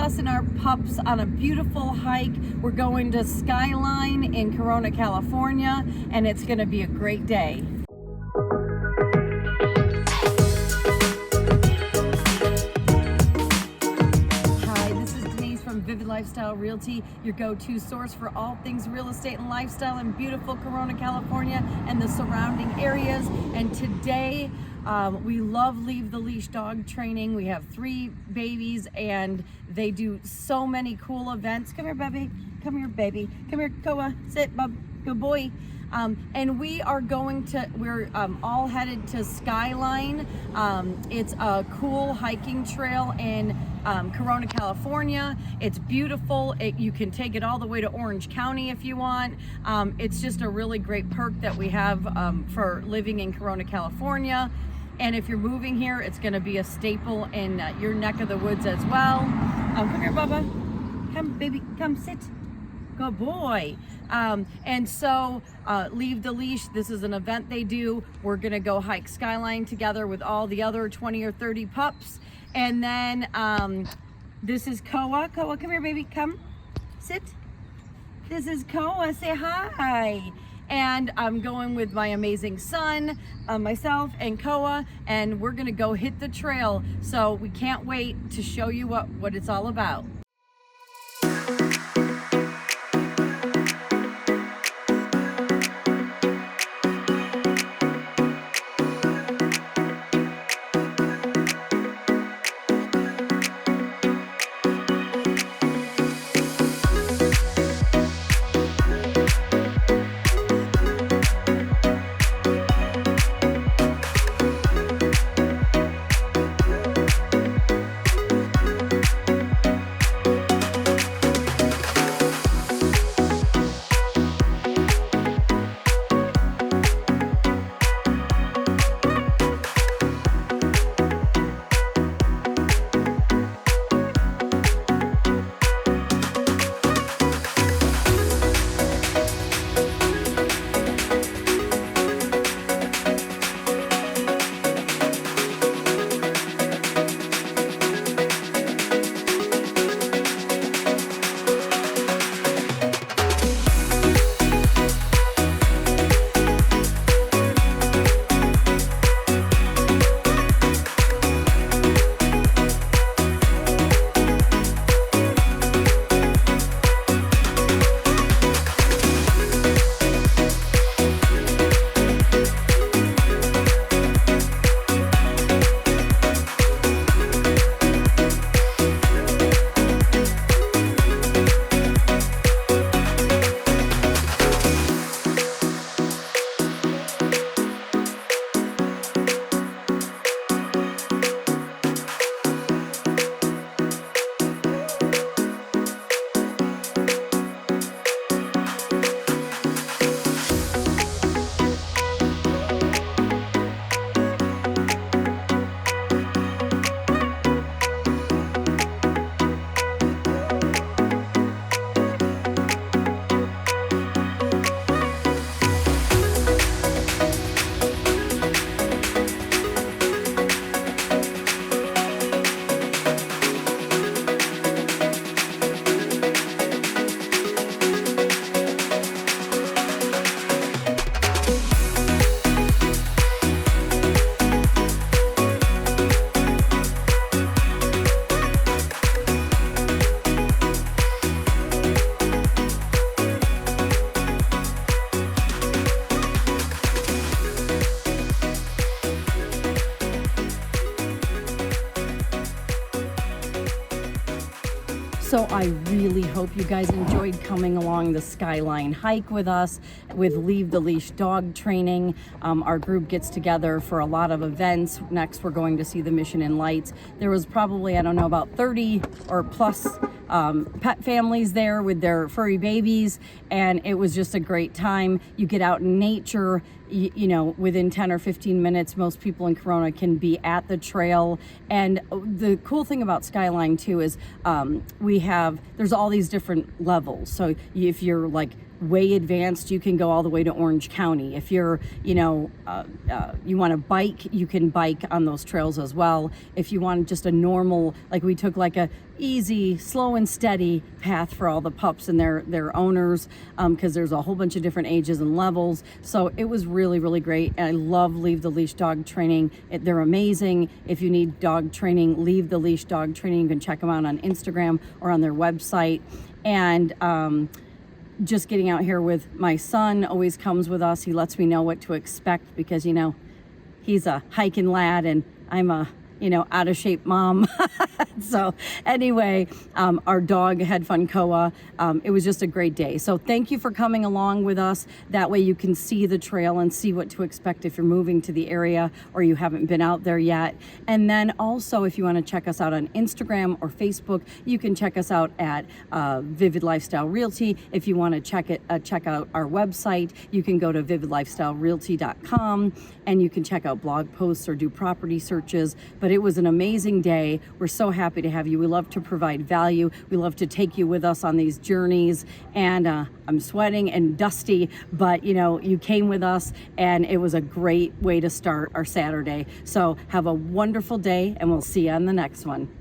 us and our pups on a beautiful hike. We're going to Skyline in Corona, California, and it's going to be a great day. Hi, this is Denise from Vivid Lifestyle Realty, your go-to source for all things real estate and lifestyle in beautiful Corona, California and the surrounding areas. And today, we love Leave the Leash dog training. We have 3 babies and they do so many cool events. Come here, baby. Come here, baby. Come here, Koa. Sit, bub. Good boy. And we're all headed to Skyline. It's a cool hiking trail in Corona, California. It's beautiful. You can take it all the way to Orange County if you want. It's just a really great perk that we have for living in Corona, California. And if you're moving here, it's going to be a staple in your neck of the woods as well. Come here, Bubba. Come, baby. Come, sit. Good boy. And so Leave the Leash, this is an event they do. We're going to go hike Skyline together with all the other 20 or 30 pups. And then this is Koa. Koa, come here, baby. Come. Sit. This is Koa. Say hi. And I'm going with my amazing son, myself, and Koa, and we're gonna go hit the trail. So we can't wait to show you what it's all about. So I really hope you guys enjoyed coming along the Skyline hike with us with Leave the Leash dog training. Our group gets together for a lot of events. Next, we're going to see the Mission and Lights. There was probably, I don't know, about 30 or plus pet families there with their furry babies, and it was just a great time. You get out in nature, you know, within 10 or 15 minutes, most people in Corona can be at the trail. And the cool thing about Skyline too is there's all these different levels. So if you're like way advanced, you can go all the way to Orange County. If you're, you know, you want to bike, you can bike on those trails as well. If you want just a normal, like we took like a easy, slow and steady path for all the pups and their owners, because there's a whole bunch of different ages and levels. So it was really, really great. And I love Leave the Leash dog training. They're amazing. If you need dog training, Leave the Leash dog training, you can check them out on Instagram or on their website. And just getting out here with my son always comes with us. He lets me know what to expect because, you know, he's a hiking lad and I'm a, you know, out of shape mom. So anyway, our dog had fun Koa. It was just a great day. So thank you for coming along with us. That way you can see the trail and see what to expect if you're moving to the area or you haven't been out there yet. And then also, if you want to check us out on Instagram or Facebook, you can check us out at Vivid Lifestyle Realty. If you want to check out our website, you can go to vividlifestylerealty.com and you can check out blog posts or do property searches. But it was an amazing day. We're so happy to have you. We love to provide value. We love to take you with us on these journeys. And I'm sweating and dusty, but you know, you came with us and it was a great way to start our Saturday. So have a wonderful day and we'll see you on the next one.